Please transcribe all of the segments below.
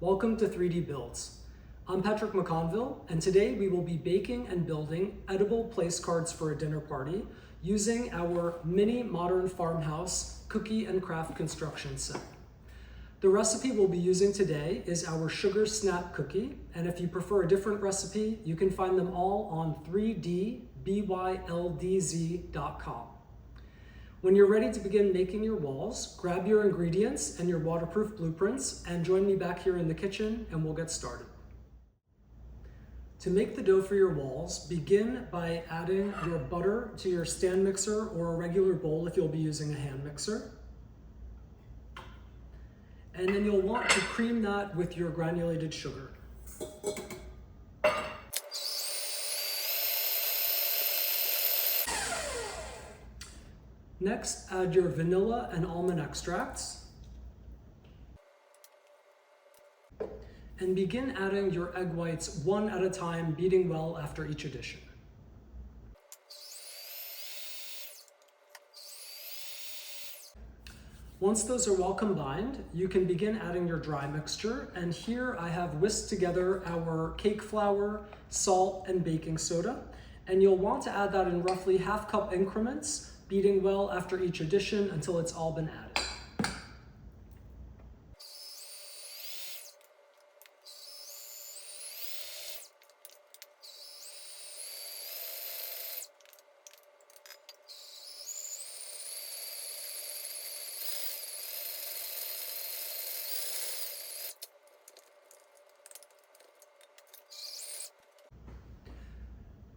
Welcome to 3D Builds. I'm Patrick McConville, and today we will be baking and building edible place cards for a dinner party using our Mini Modern Farmhouse cookie and craft construction set. The recipe we'll be using today is our sugar snap cookie, and if you prefer a different recipe, you can find them all on 3DBYLDZ.com. When you're ready to begin making your walls, grab your ingredients and your waterproof blueprints and join me back here in the kitchen and we'll get started. To make the dough for your walls, begin by adding your butter to your stand mixer or a regular bowl if you'll be using a hand mixer. And then you'll want to cream that with your granulated sugar. Next, add your vanilla and almond extracts. And begin adding your egg whites one at a time, beating well after each addition. Once those are well combined, you can begin adding your dry mixture. And here I have whisked together our cake flour, salt, and baking soda. And you'll want to add that in roughly half-cup increments, beating well after each addition until it's all been added.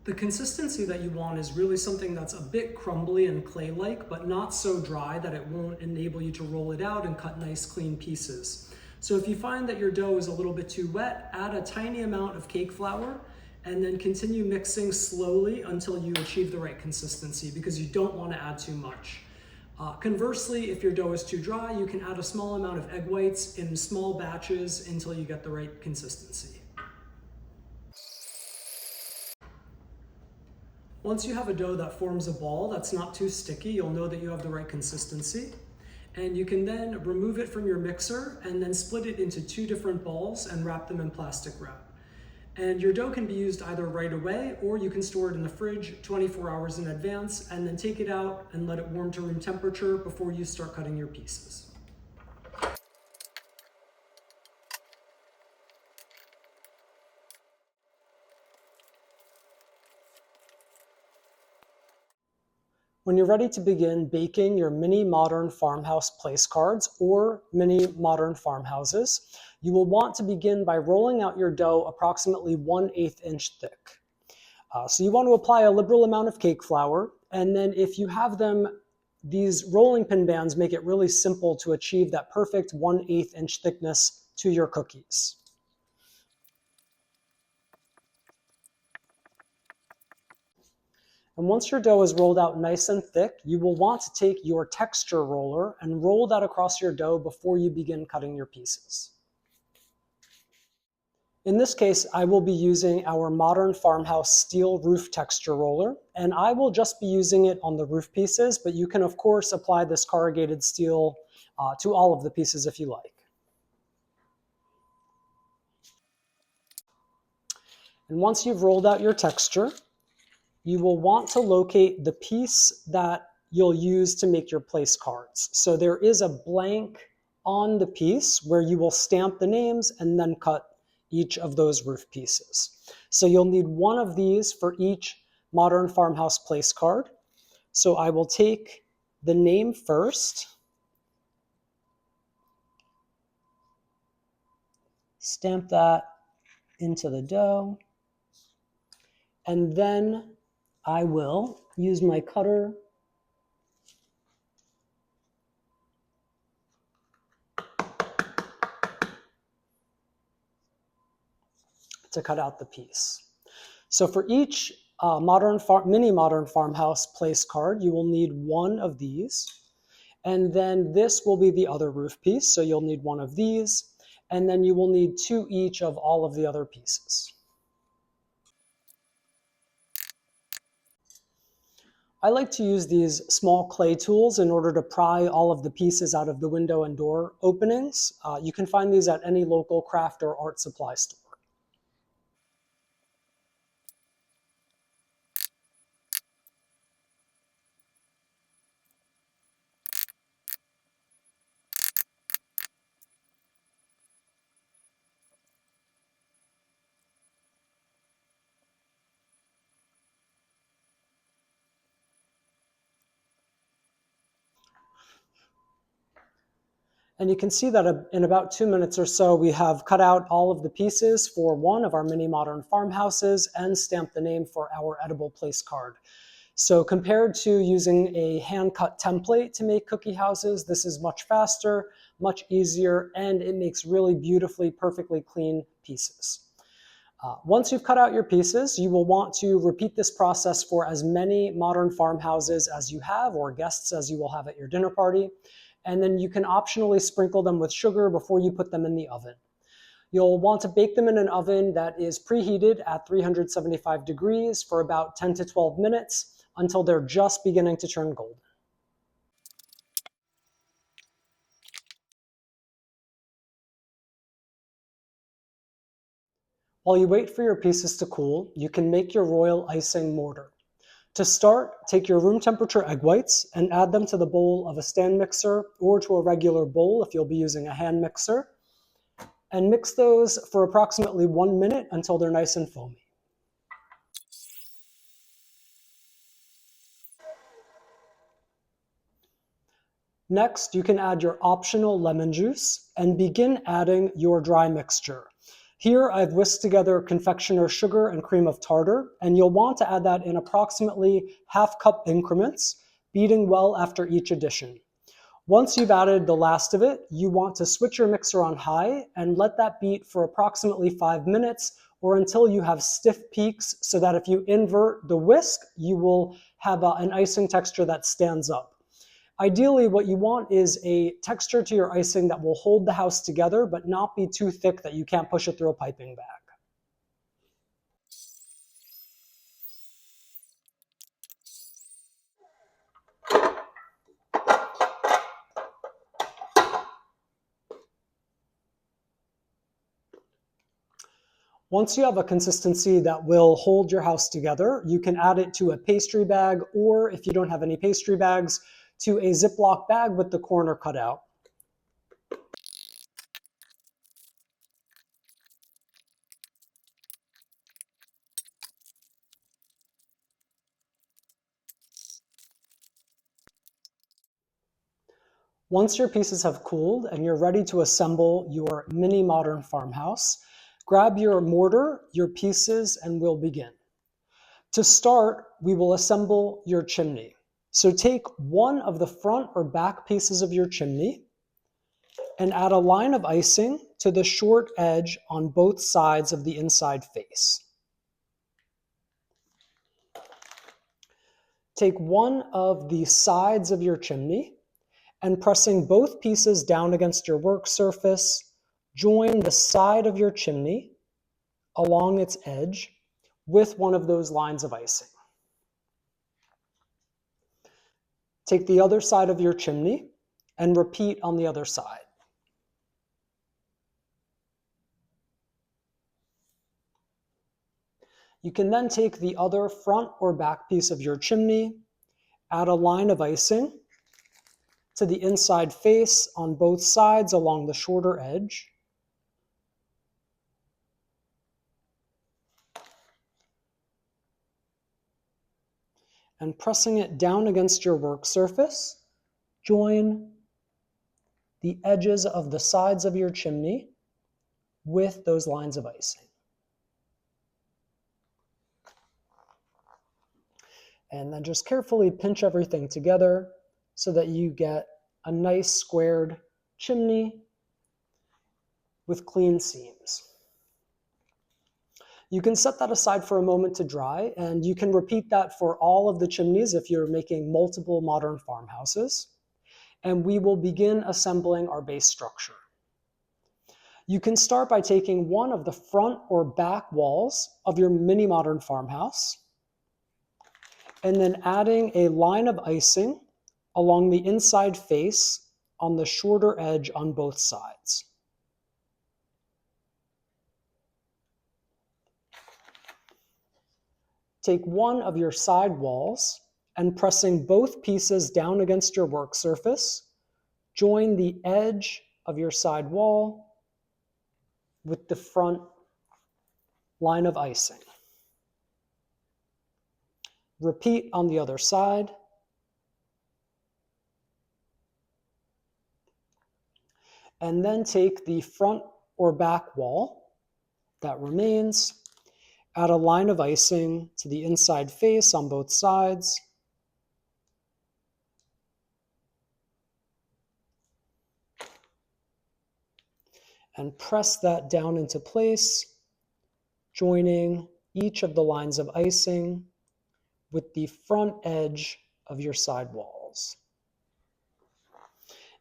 The consistency that you want is really something that's a bit crumbly and clay-like, but not so dry that it won't enable you to roll it out and cut nice clean pieces. So if you find that your dough is a little bit too wet, add a tiny amount of cake flour and then continue mixing slowly until you achieve the right consistency, because you don't want to add too much. Conversely, if your dough is too dry, you can add a small amount of egg whites in small batches until you get the right consistency. Once you have a dough that forms a ball that's not too sticky, you'll know that you have the right consistency. And you can then remove it from your mixer and then split it into two different balls and wrap them in plastic wrap. And your dough can be used either right away, or you can store it in the fridge 24 hours in advance and then take it out and let it warm to room temperature before you start cutting your pieces. When you're ready to begin baking your Mini Modern Farmhouse place cards or Mini Modern Farmhouses, you will want to begin by rolling out your dough approximately 1/8 inch thick. So you want to apply a liberal amount of cake flour, and then if you have them, these rolling pin bands make it really simple to achieve that perfect 1/8 inch thickness to your cookies. And once your dough is rolled out nice and thick, you will want to take your texture roller and roll that across your dough before you begin cutting your pieces. In this case, I will be using our Modern Farmhouse steel roof texture roller, and I will just be using it on the roof pieces, but you can of course apply this corrugated steel to all of the pieces if you like. And once you've rolled out your texture, you will want to locate the piece that you'll use to make your place cards. So there is a blank on the piece where you will stamp the names and then cut each of those roof pieces. So you'll need one of these for each Modern Farmhouse place card. So I will take the name first, stamp that into the dough, and then I will use my cutter to cut out the piece. So for each Mini Modern Farmhouse place card, you will need one of these. And then this will be the other roof piece. So you'll need one of these. And then you will need two each of all of the other pieces. I like to use these small clay tools in order to pry all of the pieces out of the window and door openings. You can find these at any local craft or art supply store. And you can see that in about 2 minutes or so, we have cut out all of the pieces for one of our mini modern farmhouses and stamped the name for our edible place card. So compared to using a hand-cut template to make cookie houses, this is much faster, much easier, and it makes really beautifully, perfectly clean pieces. Once you've cut out your pieces, you will want to repeat this process for as many modern farmhouses as you have or guests as you will have at your dinner party. And then you can optionally sprinkle them with sugar before you put them in the oven. You'll want to bake them in an oven that is preheated at 375 degrees for about 10 to 12 minutes until they're just beginning to turn golden. While you wait for your pieces to cool, you can make your royal icing mortar. To start, take your room temperature egg whites and add them to the bowl of a stand mixer or to a regular bowl if you'll be using a hand mixer, and mix those for approximately 1 minute until they're nice and foamy. Next, you can add your optional lemon juice and begin adding your dry mixture. Here I've whisked together confectioner sugar and cream of tartar, and you'll want to add that in approximately half-cup increments, beating well after each addition. Once you've added the last of it, you want to switch your mixer on high and let that beat for approximately 5 minutes or until you have stiff peaks so that if you invert the whisk, you will have an icing texture that stands up. Ideally, what you want is a texture to your icing that will hold the house together but not be too thick that you can't push it through a piping bag. Once you have a consistency that will hold your house together, you can add it to a pastry bag, or if you don't have any pastry bags, to a Ziploc bag with the corner cut out. Once your pieces have cooled and you're ready to assemble your mini modern farmhouse, grab your mortar, your pieces, and we'll begin. To start, we will assemble your chimney. So take one of the front or back pieces of your chimney and add a line of icing to the short edge on both sides of the inside face. Take one of the sides of your chimney and pressing both pieces down against your work surface, join the side of your chimney along its edge with one of those lines of icing. Take the other side of your chimney and repeat on the other side. You can then take the other front or back piece of your chimney, add a line of icing to the inside face on both sides along the shorter edge, and pressing it down against your work surface, join the edges of the sides of your chimney with those lines of icing. And then just carefully pinch everything together so that you get a nice squared chimney with clean seams. You can set that aside for a moment to dry, and you can repeat that for all of the chimneys if you're making multiple modern farmhouses. And we will begin assembling our base structure. You can start by taking one of the front or back walls of your mini modern farmhouse and then adding a line of icing along the inside face on the shorter edge on both sides. Take one of your side walls and pressing both pieces down against your work surface, join the edge of your side wall with the front line of icing. Repeat on the other side. And then take the front or back wall that remains, add a line of icing to the inside face on both sides, and press that down into place, joining each of the lines of icing with the front edge of your side walls.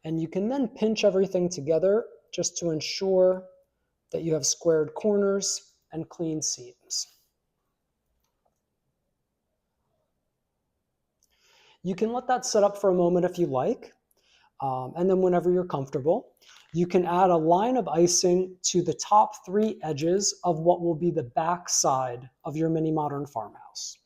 And you can then pinch everything together just to ensure that you have squared corners and clean seams. You can let that set up for a moment if you like, and then whenever you're comfortable, you can add a line of icing to the top 3 edges of what will be the back side of your mini modern farmhouse.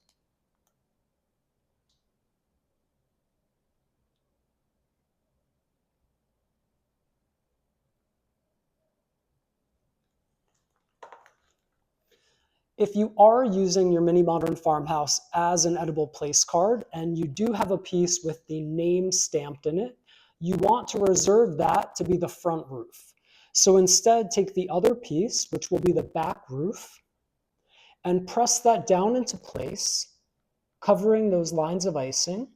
If you are using your mini modern farmhouse as an edible place card and you do have a piece with the name stamped in it, you want to reserve that to be the front roof. So instead, take the other piece, which will be the back roof, and press that down into place, covering those lines of icing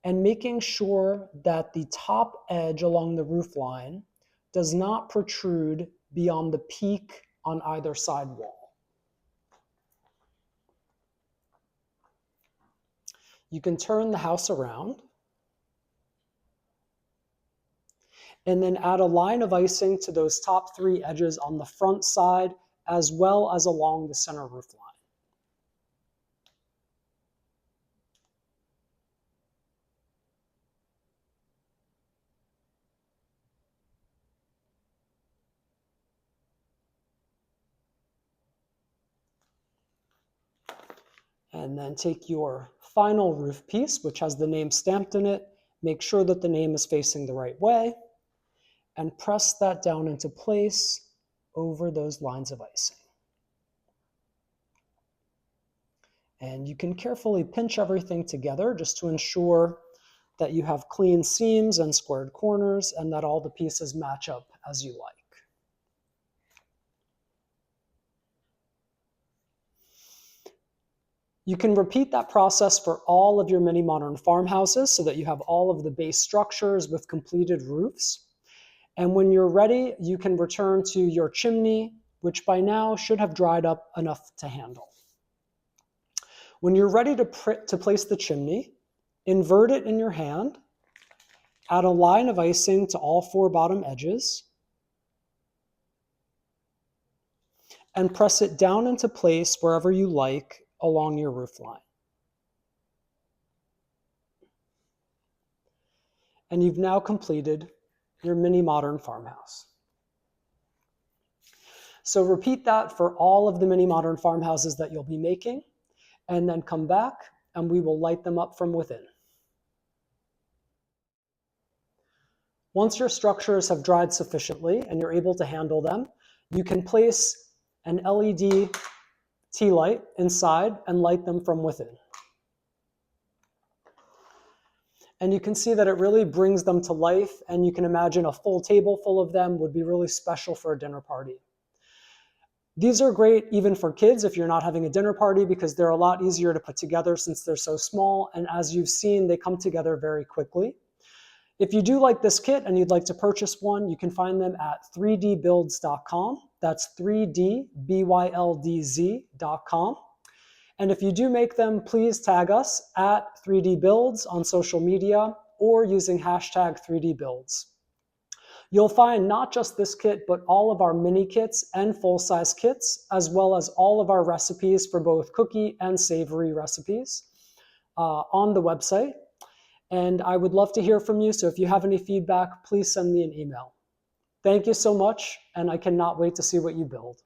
and making sure that the top edge along the roof line does not protrude beyond the peak on either side wall. You can turn the house around and then add a line of icing to those top 3 edges on the front side as well as along the center roof line. And then take your final roof piece, which has the name stamped in it, make sure that the name is facing the right way, and press that down into place over those lines of icing. And you can carefully pinch everything together just to ensure that you have clean seams and squared corners and that all the pieces match up as you like. You can repeat that process for all of your mini modern farmhouses so that you have all of the base structures with completed roofs. And when you're ready, you can return to your chimney, which by now should have dried up enough to handle. When you're ready to place the chimney, invert it in your hand, add a line of icing to all 4 bottom edges, and press it down into place wherever you like along your roof line. And you've now completed your mini modern farmhouse. So repeat that for all of the mini modern farmhouses that you'll be making, and then come back and we will light them up from within. Once your structures have dried sufficiently and you're able to handle them, you can place an LED tea light inside and light them from within. And you can see that it really brings them to life, and you can imagine a full table full of them would be really special for a dinner party. These are great even for kids if you're not having a dinner party because they're a lot easier to put together since they're so small, and as you've seen, they come together very quickly. If you do like this kit and you'd like to purchase one, you can find them at 3DBYLDZ.com. That's 3DBYLDZ.com. And if you do make them, please tag us at 3DBuilds on social media or using hashtag 3DBuilds. You'll find not just this kit, but all of our mini kits and full-size kits, as well as all of our recipes for both cookie and savory recipes. on the website. And I would love to hear from you. So if you have any feedback, please send me an email. Thank you so much, and I cannot wait to see what you build.